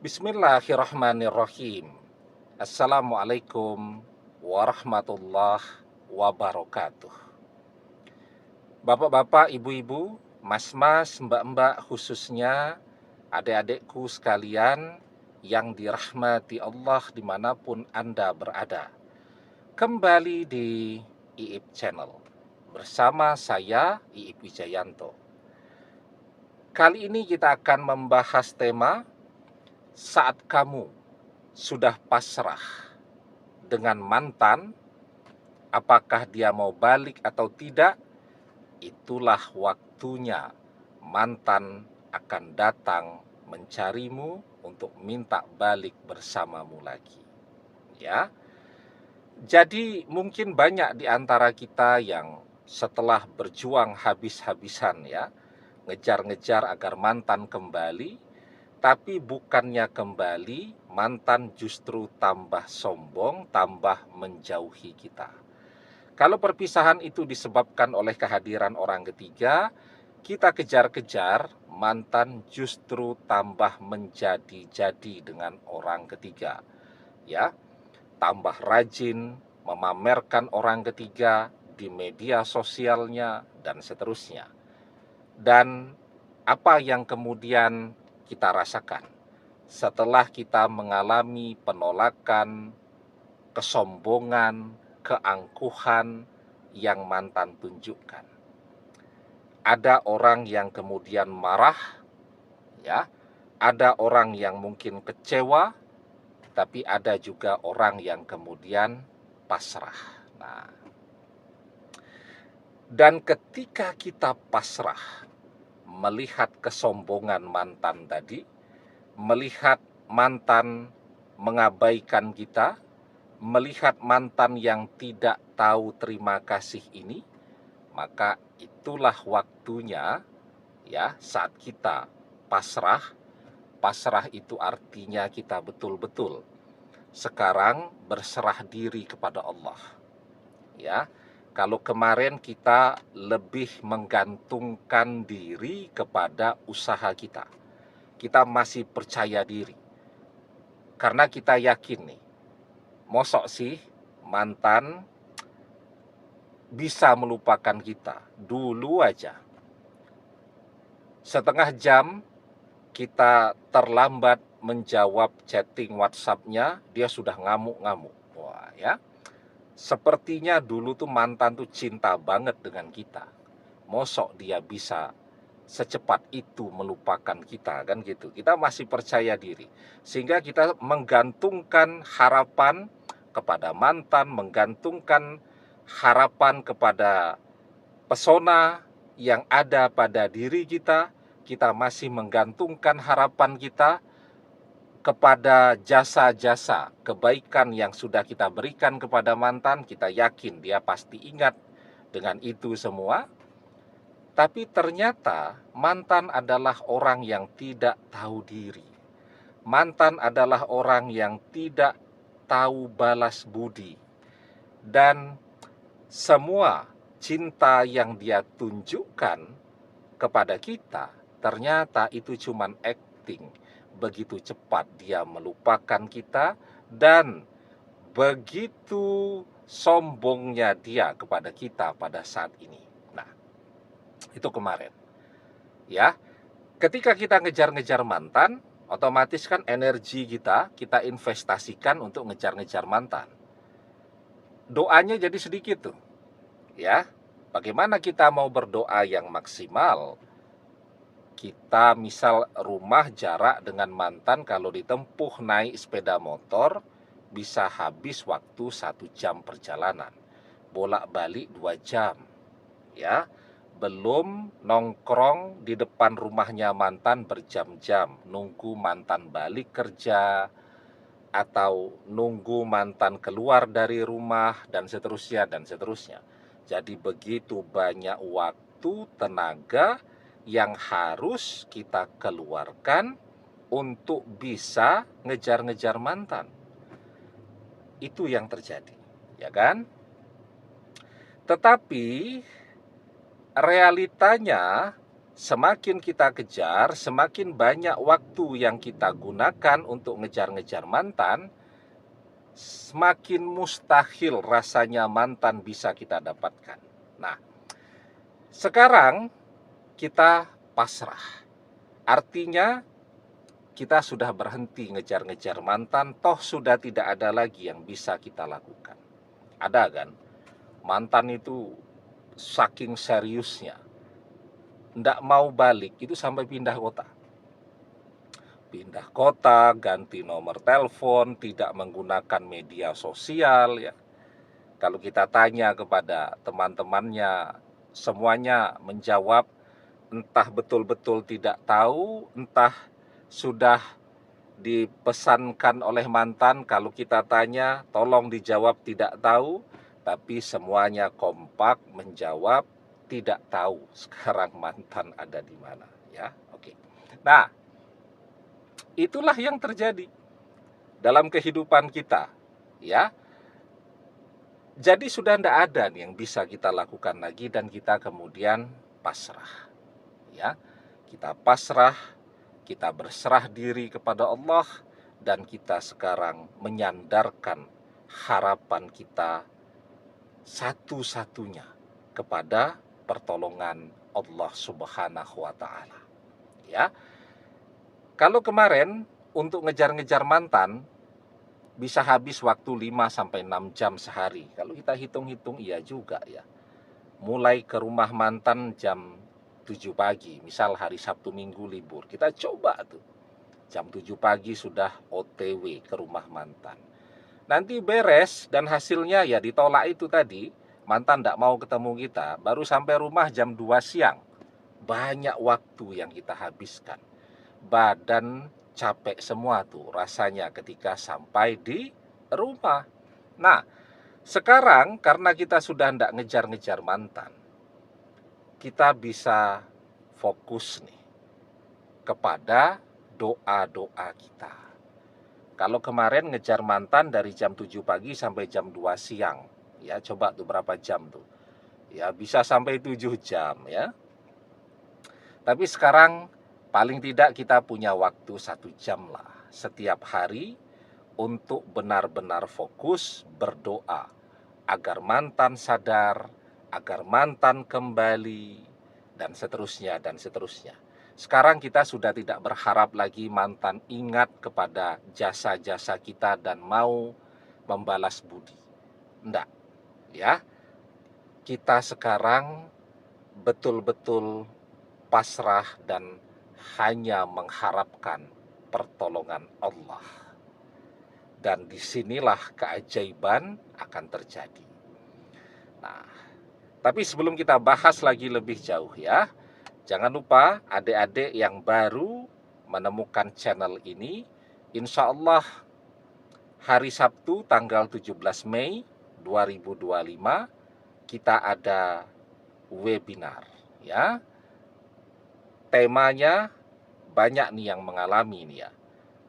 Bismillahirrahmanirrahim. Assalamualaikum warahmatullahi wabarakatuh. Bapak-bapak, ibu-ibu, mas-mas, mbak-mbak, khususnya adik-adikku sekalian yang dirahmati Allah dimanapun Anda berada. Kembali di IIP Channel bersama saya, IIP Wijayanto. Kali ini kita akan membahas tema saat kamu sudah pasrah dengan mantan, apakah dia mau balik atau tidak, itulah waktunya mantan akan datang mencarimu untuk minta balik bersamamu lagi. Ya. Jadi mungkin banyak di antara kita yang setelah berjuang habis-habisan ya, ngejar-ngejar agar mantan kembali, tapi bukannya kembali, mantan justru tambah sombong, tambah menjauhi kita. Kalau perpisahan itu disebabkan oleh kehadiran orang ketiga, kita kejar-kejar, mantan justru tambah menjadi-jadi dengan orang ketiga. Ya, tambah rajin memamerkan orang ketiga di media sosialnya dan seterusnya. Dan apa yang kemudian kita rasakan setelah kita mengalami penolakan, kesombongan, keangkuhan yang mantan tunjukkan? Ada orang yang kemudian marah, ya, ada orang yang mungkin kecewa, tapi ada juga orang yang kemudian pasrah. Nah, dan ketika kita pasrah melihat kesombongan mantan tadi, melihat mantan mengabaikan kita, melihat mantan yang tidak tahu terima kasih ini, maka itulah waktunya ya saat kita pasrah. Pasrah itu artinya kita betul-betul sekarang berserah diri kepada Allah. Ya. Kalau kemarin kita lebih menggantungkan diri kepada usaha kita. Kita masih percaya diri. Karena kita yakin nih, mosok sih mantan bisa melupakan kita. Dulu aja setengah jam kita terlambat menjawab chatting WhatsApp-nya, dia sudah ngamuk-ngamuk. Wah ya, sepertinya dulu tuh mantan tuh cinta banget dengan kita. Mosok dia bisa secepat itu melupakan kita, kan gitu. Kita masih percaya diri. Sehingga kita menggantungkan harapan kepada mantan, menggantungkan harapan kepada pesona yang ada pada diri kita. Kita masih menggantungkan harapan kita kepada jasa-jasa kebaikan yang sudah kita berikan kepada mantan. Kita yakin dia pasti ingat dengan itu semua. Tapi ternyata mantan adalah orang yang tidak tahu diri. Mantan adalah orang yang tidak tahu balas budi. Dan semua cinta yang dia tunjukkan kepada kita, ternyata itu cuman acting. Begitu cepat dia melupakan kita dan begitu sombongnya dia kepada kita pada saat ini. Nah, itu kemarin. Ya, ketika kita ngejar-ngejar mantan, otomatis kan energi kita investasikan untuk ngejar-ngejar mantan. Doanya jadi sedikit tuh. Ya, bagaimana kita mau berdoa yang maksimal? Kita misal rumah jarak dengan mantan kalau ditempuh naik sepeda motor bisa habis waktu 1 jam perjalanan, bolak-balik 2 jam, ya. Belum nongkrong di depan rumahnya mantan berjam-jam, nunggu mantan balik kerja, atau nunggu mantan keluar dari rumah, dan seterusnya, dan seterusnya. Jadi begitu banyak waktu, tenaga yang harus kita keluarkan untuk bisa ngejar-ngejar mantan. Itu yang terjadi, ya kan? Tetapi realitanya semakin kita kejar, semakin banyak waktu yang kita gunakan untuk ngejar-ngejar mantan, semakin mustahil rasanya mantan bisa kita dapatkan. Nah, sekarang kita pasrah. Artinya kita sudah berhenti ngejar-ngejar mantan, toh sudah tidak ada lagi yang bisa kita lakukan. Ada kan? Mantan itu saking seriusnya, ndak mau balik, itu sampai pindah kota. Pindah kota, ganti nomor telepon, tidak menggunakan media sosial ya. Kalau kita tanya kepada teman-temannya, semuanya menjawab entah betul-betul tidak tahu, entah sudah dipesankan oleh mantan. Kalau kita tanya, tolong dijawab tidak tahu, tapi semuanya kompak menjawab tidak tahu sekarang mantan ada di mana ya. Oke. Nah, itulah yang terjadi dalam kehidupan kita ya. Jadi sudah tidak ada nih yang bisa kita lakukan lagi dan kita kemudian pasrah ya. Kita pasrah, kita berserah diri kepada Allah, dan kita sekarang menyandarkan harapan kita satu-satunya kepada pertolongan Allah Subhanahu wa taala. Ya. Kalau kemarin untuk ngejar-ngejar mantan bisa habis waktu 5 sampai 6 jam sehari. Kalau kita hitung-hitung iya juga ya. Mulai ke rumah mantan jam 7 pagi, misal hari Sabtu Minggu libur. Kita coba tuh. Jam 7 pagi sudah OTW ke rumah mantan. Nanti beres dan hasilnya ya ditolak itu tadi. Mantan tidak mau ketemu kita, baru sampai rumah jam 2 siang. Banyak waktu yang kita habiskan. Badan capek semua tuh rasanya ketika sampai di rumah. Nah, sekarang karena kita sudah tidak ngejar-ngejar mantan, kita bisa fokus nih kepada doa-doa kita. Kalau kemarin ngejar mantan dari jam 7 pagi sampai jam 2 siang, ya coba tuh berapa jam tuh. Ya bisa sampai 7 jam ya. Tapi sekarang paling tidak kita punya waktu 1 jam lah setiap hari untuk benar-benar fokus berdoa agar mantan sadar, agar mantan kembali, dan seterusnya dan seterusnya. Sekarang kita sudah tidak berharap lagi mantan ingat kepada jasa-jasa kita dan mau membalas budi. Enggak, ya. Kita sekarang betul-betul pasrah dan hanya mengharapkan pertolongan Allah. Dan disinilah keajaiban akan terjadi. Nah, tapi sebelum kita bahas lagi lebih jauh ya, jangan lupa adik-adik yang baru menemukan channel ini, insya Allah hari Sabtu tanggal 17 Mei 2025 kita ada webinar ya. Temanya banyak nih yang mengalami nih ya.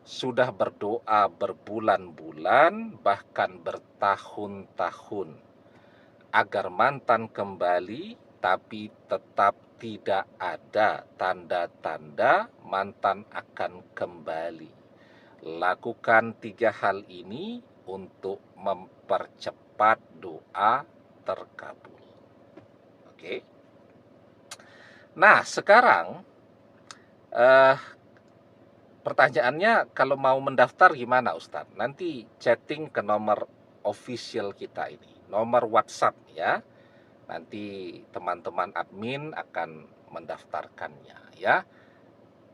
Sudah berdoa berbulan-bulan bahkan bertahun-tahun agar mantan kembali, tapi tetap tidak ada tanda-tanda mantan akan kembali. Lakukan 3 hal ini untuk mempercepat doa terkabul. Oke. Nah, sekarang pertanyaannya, kalau mau mendaftar gimana Ustadz? Nanti chatting ke nomor official kita ini, nomor WhatsApp ya. Nanti teman-teman admin akan mendaftarkannya ya.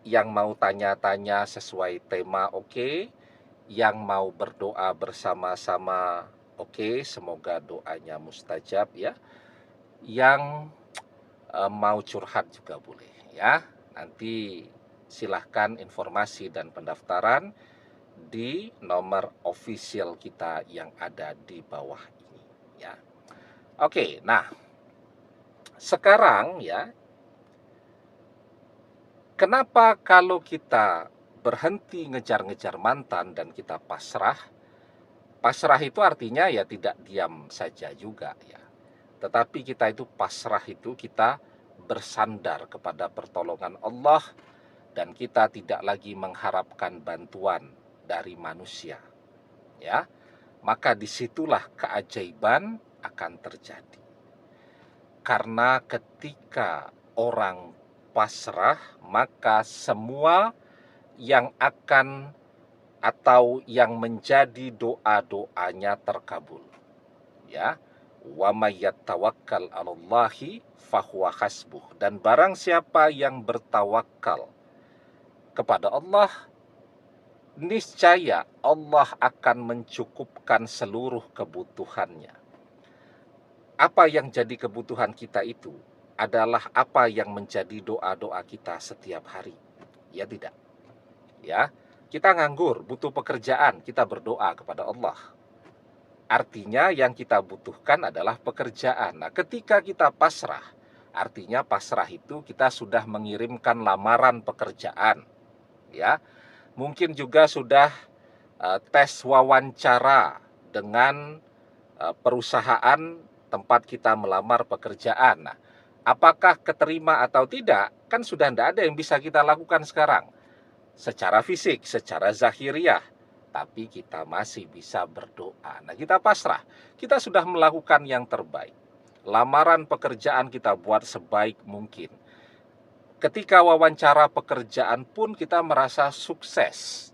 Yang mau tanya-tanya sesuai tema oke. Yang mau berdoa bersama-sama oke, semoga doanya mustajab ya. Yang mau curhat juga boleh ya. Nanti silahkan informasi dan pendaftaran di nomor official kita yang ada di bawah ini ya. Oke, nah sekarang ya, kenapa kalau kita berhenti ngejar-ngejar mantan dan kita pasrah? Pasrah itu artinya ya tidak diam saja juga ya. Tetapi kita itu pasrah itu kita bersandar kepada pertolongan Allah dan kita tidak lagi mengharapkan bantuan dari manusia, ya, maka disitulah keajaiban akan terjadi. Karena ketika orang pasrah, maka semua yang akan atau yang menjadi doa-doanya terkabul, ya. Wa may yatawakkal 'alallahi fahuwa hasbuh, dan barang siapa yang bertawakal kepada Allah, niscaya Allah akan mencukupkan seluruh kebutuhannya. Apa yang jadi kebutuhan kita itu adalah apa yang menjadi doa-doa kita setiap hari. Ya tidak? Ya, kita nganggur, butuh pekerjaan, kita berdoa kepada Allah. Artinya yang kita butuhkan adalah pekerjaan. Nah, ketika kita pasrah, artinya pasrah itu kita sudah mengirimkan lamaran pekerjaan, ya. Mungkin juga sudah tes wawancara dengan perusahaan tempat kita melamar pekerjaan. Nah, apakah keterima atau tidak, kan sudah tidak ada yang bisa kita lakukan sekarang secara fisik, secara zahiriah, tapi kita masih bisa berdoa. Nah, kita pasrah, kita sudah melakukan yang terbaik. Lamaran pekerjaan kita buat sebaik mungkin. Ketika wawancara pekerjaan pun kita merasa sukses,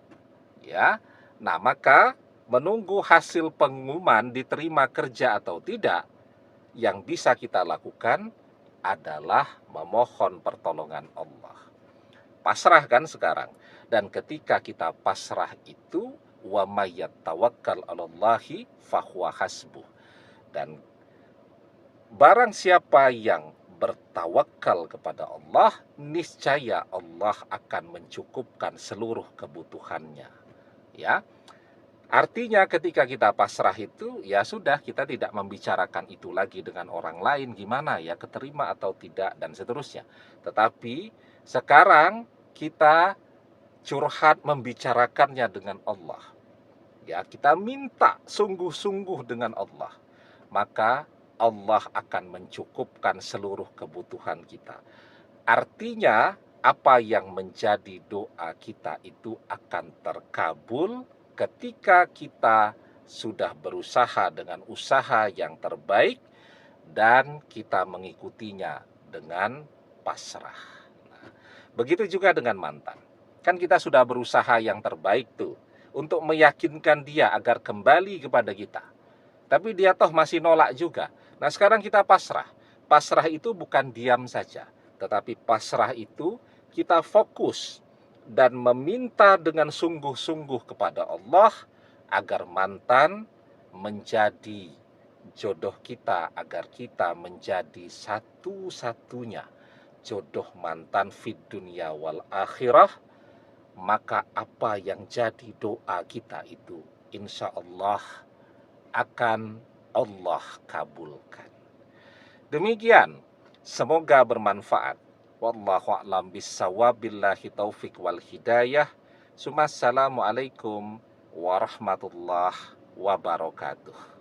ya. Nah, maka menunggu hasil pengumuman diterima kerja atau tidak, yang bisa kita lakukan adalah memohon pertolongan Allah. Pasrah kan sekarang. Dan ketika kita pasrah itu, wa may yatawakkal 'alallahi fahuwa hasbuh. Dan barang siapa yang bertawakal kepada Allah, niscaya Allah akan mencukupkan seluruh kebutuhannya. Ya. Artinya ketika kita pasrah itu, ya sudah, kita tidak membicarakan itu lagi dengan orang lain, gimana ya, keterima atau tidak, dan seterusnya. Tetapi sekarang kita curhat membicarakannya dengan Allah. Ya, kita minta sungguh-sungguh dengan Allah. Maka Allah akan mencukupkan seluruh kebutuhan kita. Artinya, apa yang menjadi doa kita itu akan terkabul ketika kita sudah berusaha dengan usaha yang terbaik dan kita mengikutinya dengan pasrah. Nah, begitu juga dengan mantan. Kan kita sudah berusaha yang terbaik tuh untuk meyakinkan dia agar kembali kepada kita. Tapi dia toh masih nolak juga. Nah, sekarang kita pasrah. Pasrah itu bukan diam saja, tetapi pasrah itu kita fokus dan meminta dengan sungguh-sungguh kepada Allah agar mantan menjadi jodoh kita, agar kita menjadi satu-satunya jodoh mantan fid dunya wal akhirah. Maka apa yang jadi doa kita itu, insya Allah akan Allah kabulkan. Demikian, semoga bermanfaat. Wallahu a'lam bissawab, billahi taufik wal hidayah. Assalamualaikum warahmatullahi wabarakatuh.